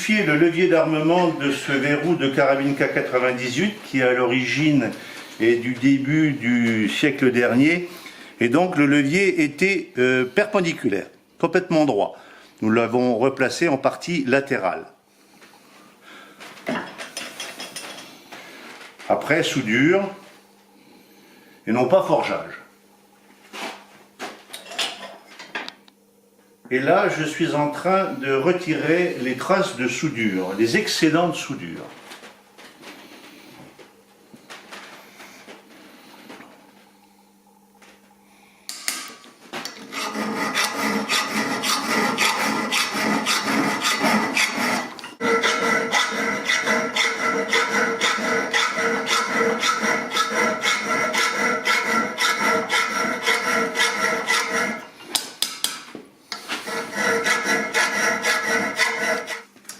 modifié le levier d'armement de ce verrou de carabine K98 qui à l'origine est du début du siècle dernier, et donc le levier était perpendiculaire, complètement droit. Nous l'avons replacé en partie latérale. Après, soudure, et non pas forgeage. Et là, je suis en train de retirer les traces de soudure, les excédents de soudure.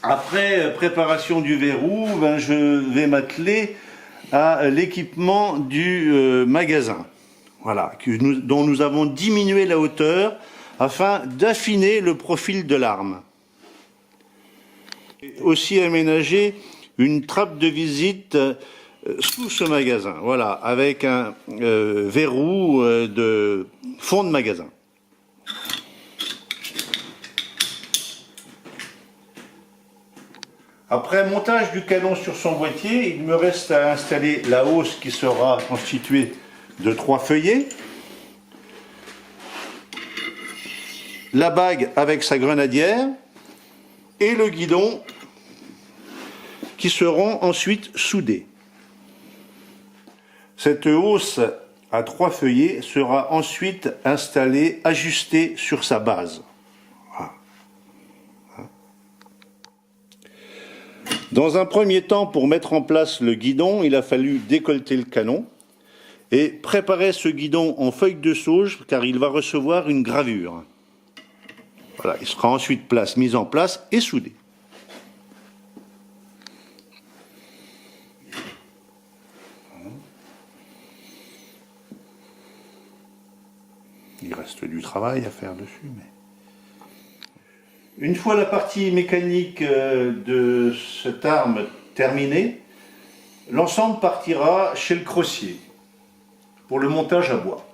Après préparation du verrou, je vais m'atteler à l'équipement du magasin, voilà, dont nous avons diminué la hauteur afin d'affiner le profil de l'arme. Aussi aménager une trappe de visite sous ce magasin, voilà, avec un verrou de fond de magasin. Après montage du canon sur son boîtier, il me reste à installer la hausse qui sera constituée de 3 feuillets, la bague avec sa grenadière et le guidon qui seront ensuite soudés. Cette hausse à 3 feuillets sera ensuite installée, ajustée sur sa base. Dans un premier temps, pour mettre en place le guidon, il a fallu décolleter le canon et préparer ce guidon en feuille de sauge car il va recevoir une gravure. Voilà, il sera ensuite mis en place et soudé. Il reste du travail à faire dessus, mais... Une fois la partie mécanique de cette arme terminée, l'ensemble partira chez le crossier pour le montage à bois.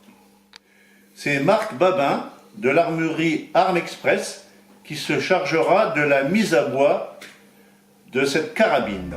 C'est Marc Babin de l'armurerie Arme Express qui se chargera de la mise à bois de cette carabine.